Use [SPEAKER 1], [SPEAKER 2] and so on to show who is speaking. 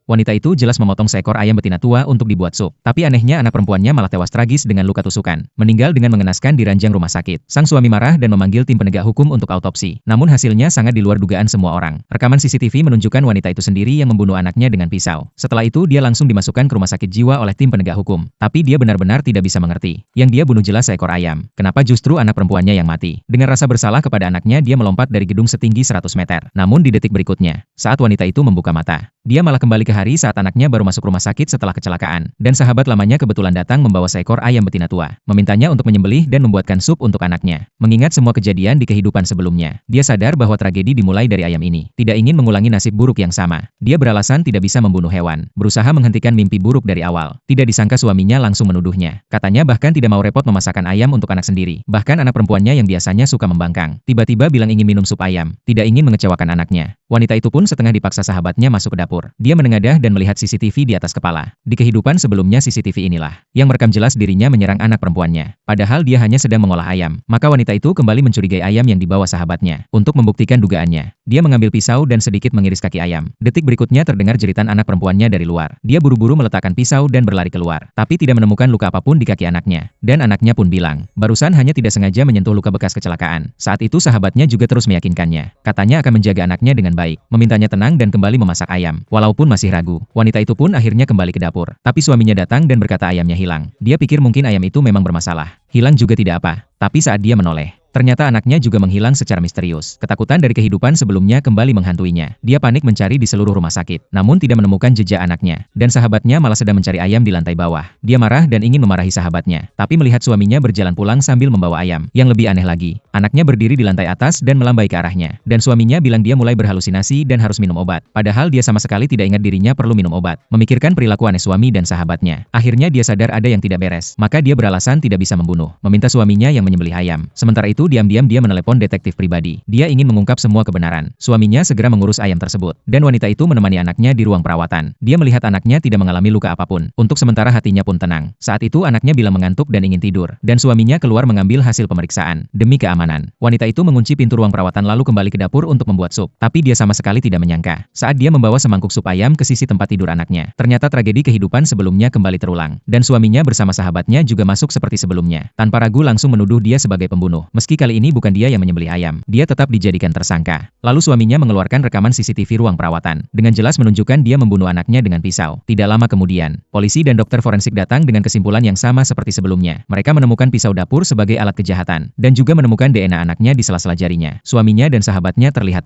[SPEAKER 1] Wanita itu jelas memotong seekor ayam betina tua untuk dibuat sup. Tapi anehnya anak perempuannya malah tewas tragis dengan luka tusukan. Meninggal dengan mengenaskan di ranjang rumah sakit. Sang suami marah dan memanggil tim penegak hukum untuk autopsi. Namun hasilnya sangat di luar dugaan semua orang. Rekaman CCTV menunjukkan wanita itu sendiri yang membunuh anaknya dengan pisau. Setelah itu dia langsung dimasukkan ke rumah sakit jiwa oleh tim penegak hukum. Tapi dia benar-benar tidak bisa mengerti. Yang dia bunuh jelas seekor ayam. Kenapa justru anak perempuannya yang mati? Dengan rasa bersalah kepada anaknya, dia melompat dari gedung setinggi 100 meter. Namun di detik berikutnya, saat wanita itu membuka mata, dia malah kembali ke hari saat anaknya baru masuk rumah sakit setelah kecelakaan. Dan sahabat lamanya kebetulan datang membawa seekor ayam betina tua. Memintanya untuk menyembelih dan membuatkan sup untuk anaknya. Mengingat semua kejadian di kehidupan sebelumnya, dia sadar bahwa tragedi dimulai dari ayam ini. Tidak ingin mengulangi nasib buruk yang sama. Dia beralasan tidak bisa membunuh hewan. Berusaha menghentikan mimpi buruk dari awal. Tidak disangka suaminya langsung menuduhnya. Katanya bahkan tidak mau repot memasakkan ayam untuk anak sendiri. Bahkan anak perempuannya yang biasanya suka membangkang, tiba-tiba bilang ingin minum sup ayam. Tidak ingin mengecewakan anaknya. Wanita itu pun setengah dipaksa sahabatnya masuk ke dapur. Dia menengadah dan melihat CCTV di atas kepala. Di kehidupan sebelumnya CCTV inilah yang merekam jelas dirinya menyerang anak perempuannya. Padahal dia hanya sedang mengolah ayam. Maka wanita itu kembali mencurigai ayam yang dibawa sahabatnya. Untuk membuktikan dugaannya, dia mengambil pisau dan sedikit mengiris kaki ayam. Detik berikutnya terdengar jeritan anak perempuannya dari luar. Dia buru-buru meletakkan pisau dan berlari keluar. Tapi tidak menemukan luka apapun di kaki anaknya. Dan anaknya pun bilang, barusan hanya tidak sengaja menyentuh luka bekas kecelakaan. Saat itu sahabatnya juga terus meyakinkannya. Katanya akan menjaga anaknya dengan baik, memintanya tenang dan kembali memasak ayam. Walaupun masih ragu, wanita itu pun akhirnya kembali ke dapur. Tapi suaminya datang dan berkata ayamnya hilang. Dia pikir mungkin ayam itu memang bermasalah. Hilang juga tidak apa. Tapi saat dia menoleh, ternyata anaknya juga menghilang secara misterius. Ketakutan dari kehidupan sebelumnya kembali menghantuinya. Dia panik mencari di seluruh rumah sakit, namun tidak menemukan jejak anaknya. Dan sahabatnya malah sedang mencari ayam di lantai bawah. Dia marah dan ingin memarahi sahabatnya. Tapi melihat suaminya berjalan pulang sambil membawa ayam. Yang lebih aneh lagi, anaknya berdiri di lantai atas dan melambai ke arahnya. Dan suaminya bilang dia mulai berhalusinasi dan harus minum obat. Padahal dia sama sekali tidak ingat dirinya perlu minum obat. Memikirkan perilaku aneh suami dan sahabatnya, akhirnya dia sadar ada yang tidak beres. Maka dia beralasan tidak bisa membunuh, meminta suaminya yang menyembelih ayam. Sementara itu diam-diam dia menelepon detektif pribadi. Dia ingin mengungkap semua kebenaran. Suaminya segera mengurus ayam tersebut. Dan wanita itu menemani anaknya di ruang perawatan. Dia melihat anaknya tidak mengalami luka apapun. Untuk sementara hatinya pun tenang. Saat itu anaknya bilang mengantuk dan ingin tidur. Dan suaminya keluar mengambil hasil pemeriksaan. Demi keamanan, wanita itu mengunci pintu ruang perawatan lalu kembali ke dapur untuk membuat sup. Tapi dia sama sekali tidak menyangka. Saat dia membawa semangkuk sup ayam ke sisi tempat tidur anaknya, ternyata tragedi kehidupan sebelumnya kembali terulang. Dan suaminya bersama sahabatnya juga masuk seperti sebelumnya. Tanpa ragu langsung menuduh dia sebagai pembunuh. Meski kali ini bukan dia yang menyembelih ayam, dia tetap dijadikan tersangka. Lalu suaminya mengeluarkan rekaman CCTV ruang perawatan. Dengan jelas menunjukkan dia membunuh anaknya dengan pisau. Tidak lama kemudian, polisi dan dokter forensik datang dengan kesimpulan yang sama seperti sebelumnya. Mereka menemukan pisau dapur sebagai alat kejahatan. Dan juga menemukan DNA anaknya di sela-sela jarinya. Suaminya dan sahabatnya terlihat